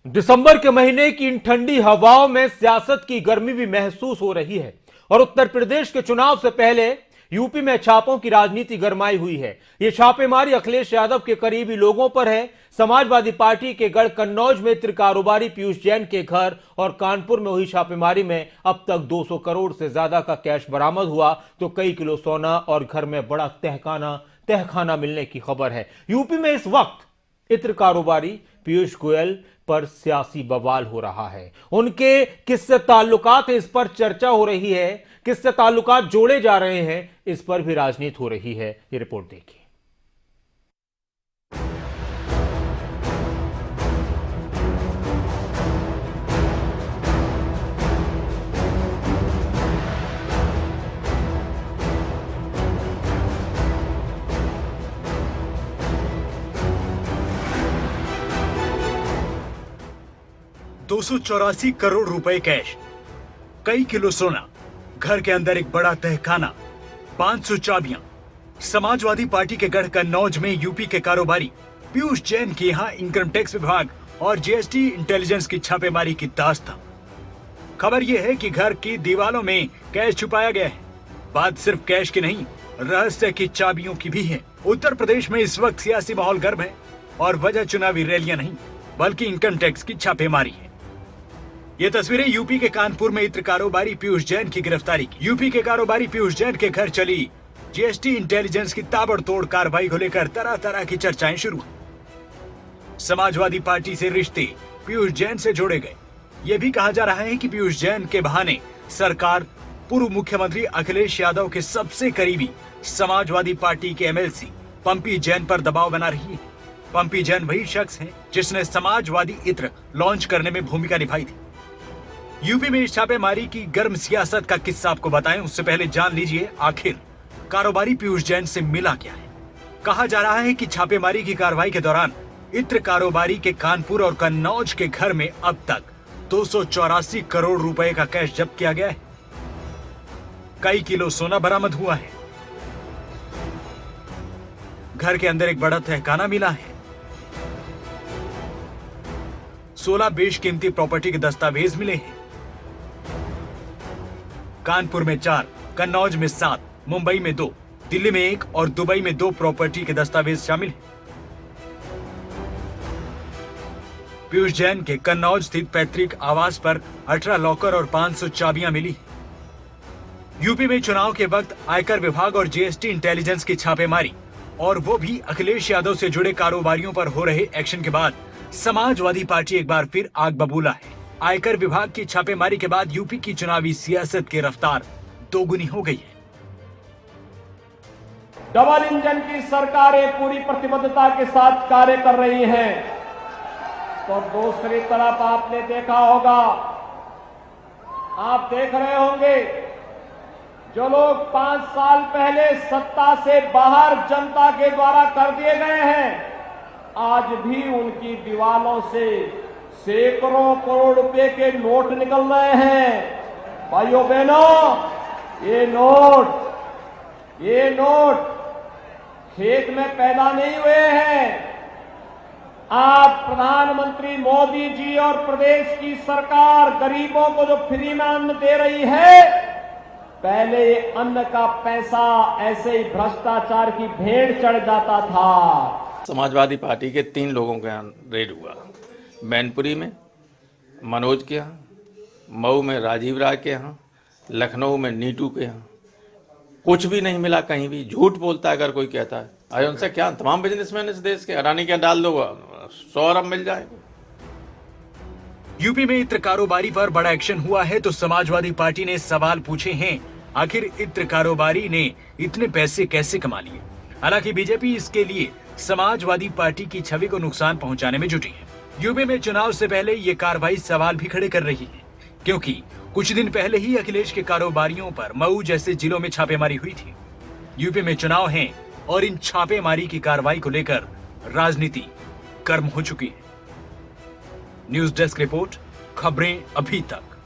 दिसंबर के महीने की इन ठंडी हवाओं में सियासत की गर्मी भी महसूस हो रही है और उत्तर प्रदेश के चुनाव से पहले यूपी में छापों की राजनीति गरमाई हुई है। यह छापेमारी अखिलेश यादव के करीबी लोगों पर है। समाजवादी पार्टी के गढ़ कन्नौज में इत्र कारोबारी पीयूष जैन के घर और कानपुर में हुई छापेमारी में अब तक 200 करोड़ से ज्यादा का कैश बरामद हुआ तो कई किलो सोना और घर में बड़ा तहखाना मिलने की खबर है। यूपी में इस वक्त इत्र कारोबारी पीयूष गोयल पर सियासी बवाल हो रहा है। उनके किससे ताल्लुकात है, इस पर चर्चा हो रही है। किससे ताल्लुकात जोड़े जा रहे हैं, इस पर भी राजनीति हो रही है। ये रिपोर्ट देखिए। 284 करोड़ रुपए कैश, कई किलो सोना, घर के अंदर एक बड़ा तहखाना, 500 चाबियां। समाजवादी पार्टी के गढ़ कन्नौज में यूपी के कारोबारी पीयूष जैन के यहाँ इनकम टैक्स विभाग और जीएसटी इंटेलिजेंस की छापेमारी की दास्तां। खबर यह है कि घर की दीवारों में कैश छुपाया गया है। बात सिर्फ कैश की नहीं, रहस्य की चाबियों की भी है। उत्तर प्रदेश में इस वक्त सियासी माहौल गर्म है और वजह चुनावी रैलियां नहीं बल्कि इनकम टैक्स की छापेमारी है। ये तस्वीरें यूपी के कानपुर में इत्र कारोबारी पीयूष जैन की गिरफ्तारी की। यूपी के कारोबारी पीयूष जैन के घर चली जीएसटी इंटेलिजेंस की ताबड़तोड़ कार्रवाई को लेकर तरह तरह की चर्चाएं शुरू हुई। समाजवादी पार्टी से रिश्ते पीयूष जैन से जोड़े गए। ये भी कहा जा रहा है कि पीयूष जैन के बहाने सरकार पूर्व मुख्यमंत्री अखिलेश यादव के सबसे करीबी समाजवादी पार्टी के एमएलसी पंपी जैन पर दबाव बना रही है। पंपी जैन वही शख्स है जिसने समाजवादी इत्र लॉन्च करने में भूमिका निभाई थी। यूपी में इस छापेमारी की गर्म सियासत का किस्सा आपको बताएं, उससे पहले जान लीजिए आखिर कारोबारी पीयूष जैन से मिला क्या है। कहा जा रहा है कि छापेमारी की कार्रवाई के दौरान इत्र कारोबारी के कानपुर और कन्नौज के घर में अब तक 284 करोड़ रुपए का कैश जब्त किया गया है। कई किलो सोना बरामद हुआ है। घर के अंदर एक बड़ा तहखाना मिला है। 16 बेशकीमती प्रॉपर्टी के दस्तावेज मिले हैं। कानपुर में 4, कन्नौज में 7, मुंबई में 2, दिल्ली में 1 और दुबई में 2 प्रॉपर्टी के दस्तावेज शामिल हैं। पीयूष जैन के कन्नौज स्थित पैतृक आवास पर 18 लॉकर और 500 चाबियां मिली। यूपी में चुनाव के वक्त आयकर विभाग और जीएसटी इंटेलिजेंस की छापेमारी और वो भी अखिलेश यादव से जुड़े कारोबारियों पर हो रहे एक्शन के बाद समाजवादी पार्टी एक बार फिर आग बबूला है। आयकर विभाग की छापेमारी के बाद यूपी की चुनावी सियासत की रफ्तार दोगुनी हो गई है। डबल इंजन की सरकारें पूरी प्रतिबद्धता के साथ कार्य कर रही हैं, तो दूसरी तरफ आपने देखा होगा, आप देख रहे होंगे, जो लोग 5 साल पहले सत्ता से बाहर जनता के द्वारा कर दिए गए हैं, आज भी उनकी दीवारों से सैकड़ों करोड़ रुपए के नोट निकल रहे हैं। भाइयों बहनों, ये नोट खेत में पैदा नहीं हुए हैं। आज प्रधानमंत्री मोदी जी और प्रदेश की सरकार गरीबों को जो फ्री में अन्न दे रही है, पहले ये अन्न का पैसा ऐसे ही भ्रष्टाचार की भेड़ चढ़ जाता था। समाजवादी पार्टी के 3 लोगों के यहाँ रेड हुआ। मैनपुरी में मनोज के यहाँ, मऊ में राजीव राय के यहाँ, लखनऊ में नीटू के यहाँ। कुछ भी नहीं मिला कहीं भी। झूठ बोलता है अगर कोई कहता है। अरे उनसे क्या, तमाम बिजनेसमैन इस देश के, अडानी के डाल दो 100 अरब मिल जाएगा। यूपी में इत्र कारोबारी पर बड़ा एक्शन हुआ है तो समाजवादी पार्टी ने सवाल पूछे हैं, आखिर इत्र कारोबारी ने इतने पैसे कैसे कमा लिए। हालांकि बीजेपी इसके लिए समाजवादी पार्टी की छवि को नुकसान पहुंचाने में जुटी है। यूपी में चुनाव से पहले ये कार्रवाई सवाल भी खड़े कर रही है, क्योंकि कुछ दिन पहले ही अखिलेश के कारोबारियों पर मऊ जैसे जिलों में छापेमारी हुई थी। यूपी में चुनाव है और इन छापेमारी की कार्रवाई को लेकर राजनीति गर्म हो चुकी है। न्यूज़ डेस्क रिपोर्ट, खबरें अभी तक।